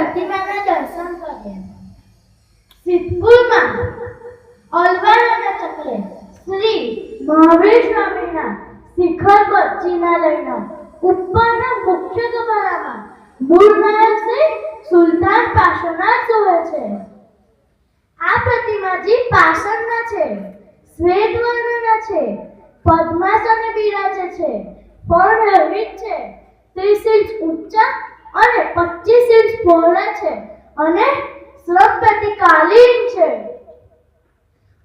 પ્રતિમાના દર્શન કર્યા. સિદ્ધપુરમાં અલવારના ચક્રે શ્રી મહાવીર સ્વામીના શિખર પર ચિનાલયના ઉપરના મુખ્ય કમરામાં મૂળ નાયક શ્રી સુલતાન પાર્શ્વનાથ શોભે છે. આ પ્રતિમાજી પાષાણના છે, શ્વેત વર્ણના છે, પદ્માસને બિરાજે છે, પણ રહિત છે, 30 ઇંચ ઊંચા અને 25 ઇંચ પહોળા છે અને શ્રમપતિ કાલીન છે.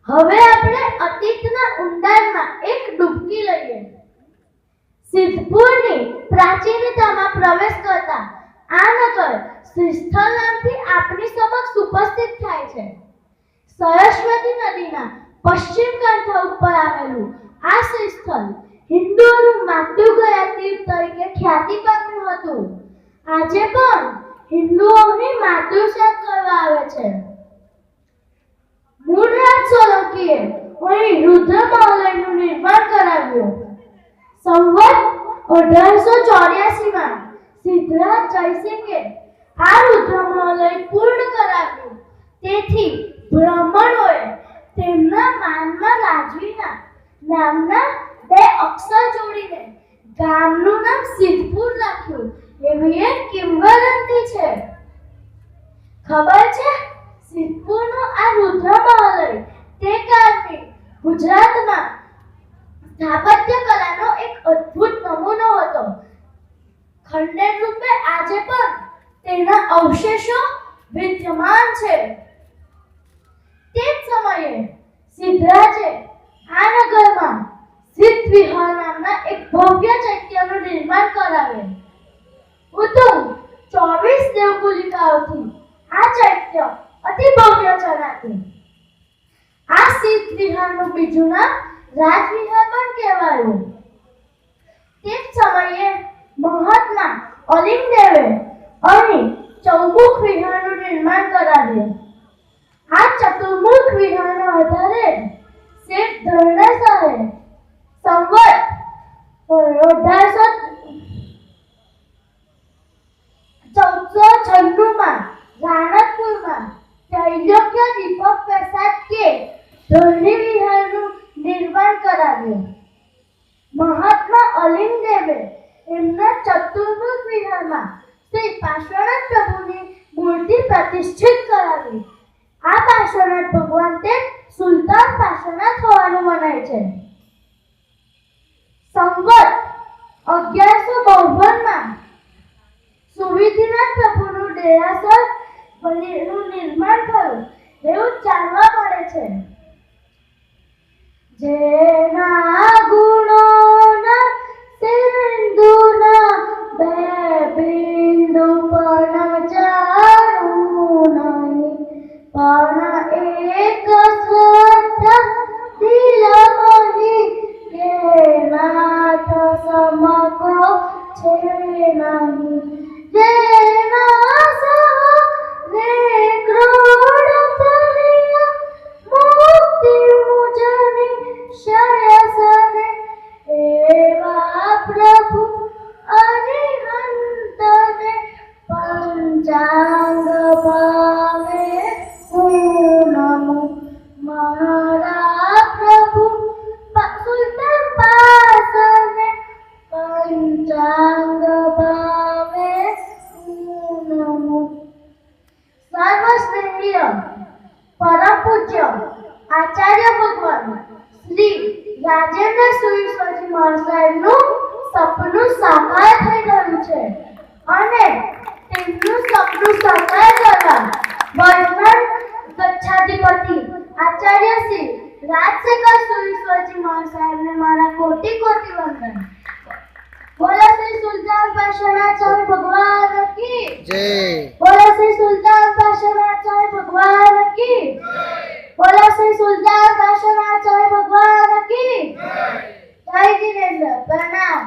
હવે આપણે અતીતના ઊંડાણમાં એક ડૂબકી લઈએ. સિદ્ધપુરની પ્રાચીનતામાં પ્રવેશ કરતા આ નગર શ્રીસ્થળ નામથી આપની સમક્ષ ઉપસ્થિત થાય છે. સરસ્વતી નદીના પશ્ચિમ કાંઠા ઉપર આવેલું આ શ્રીસ્થળ હિન્દુઓનું માતૃ ગયા તીર્થ તરીકે ખ્યાતિ પામ્યું હતું. આજે પણ હિન્દુઓની માતૃશ્રાદ્ધ કરવા આવે છે. મૂળરાજ સોલંકીએ અહીં રુદ્રમહાલયનું નિર્માણ કરાવ્યું. સંવત 1884માં સિદ્ધરાજ જયસિંહે આ રુદ્રમહાલય પૂર્ણ કરાવ્યું. તેથી બ્રાહ્મણોએ તેમના માનમાં રાજવીના નામના 2 અક્ષર જોડીને ગામનું નામ સિદ્ધપુર રાખ્યું એવી એક કિંવદંતી છે. ખબર છે, સિદ્ધપુરનો આ રુદ્રમહાલય તે કાળની ગુજરાતમાં સ્થાપત્ય કલાનો એક અદ્ભુત નમૂનો હતો. ખંડેર રૂપે આજે પણ તેના અવશેષો વિદ્યમાન છે. તે જ સમયે સિદ્ધરાજે આ નગરમાં સિદ્ધ વિહાર નામના એક ભવ્ય ચૈત્યનું નિર્માણ કરાવ્યું. ઉત્તમ 24 દેવકુલિકાઓથી આ ચૈત્ય અતિ ભવ્ય જણાતું. આ સિદ્ધ વિહારનું બીજું નામ રાજવિહાર પણ કહેવાયું. તે જ સમયે મહાત્મા અલિંગદેવે અહીં ચૌમુખ વિહારનું નિર્માણ કરાવ્યું. આ ચતુર્મુખ વિહારના આધારે શેઠ ધરણાશાહે સંવત 1496માં રાણકપુરમાં ત્રૈલોક્ય દીપક પ્રસાદ કે ધરણી વિહારનું નિર્માણ કરાવ્યું. મહાત્મા અલિંગદેવે એમના ચતુર્મુખ વિહારમાં શ્રી પાર્શ્વનાથ પ્રભુની મૂર્તિ પ્રતિષ્ઠિત કરાવી. આ પાર્શ્વનાથ ભગવાન તે સુલતાન પાર્શ્વનાથ હોવાનું મનાય છે. સંવત 1152માં સુવિધિનાથ પ્રભુનું ડેરાસર નું નિર્માણ થયું એવું જાણવા મળે છે. જેના ગુણોના સિંધુના 2 બિંદુ પણ જાણું નહીં, પણ એક શ્રદ્ધા દિલમહી કે નાથ સમકો છે નહીં. જેના સહને ક્રોડ તરિયા મુક્તિ મુજની શયસને એવા પ્રભુ અરિહંતને પંચાંગ ભાવે હું નમું. મારા પ્રભુ સુલતાન પાસને પંચાંગ ભાવે હું નમું. સર્વસ્નેહીય પરમ પૂજ્ય આચાર્ય ભગવાન શ્રી રાજેન્દ્ર સુરીશ્વરજી મહાસાહેબનું સપનું સાકાર થઈ ગયું છે અને તેમનું સપનું સાકાર કરવા વર્તમાન ગચ્છાધિપતિ આચાર્ય શ્રી રાજશેખર સુરીશ્વરજી મહાસાહેબને મારા કોટી કોટી વંદન. બોલો શ્રી સુલતાન પાર્શ્વનાથ સ્વામી ભગવાન કી જય. બોલો શ્રી સુલતાન પાર્શ્વનાથ સ્વામી ભગવાન કી જય. બોલો શ્રી સુલતાન પાર્શ્વનાથ સ્વામી ભગવાન કી જય. જય જીનેન્દ્ર. પ્રણામ.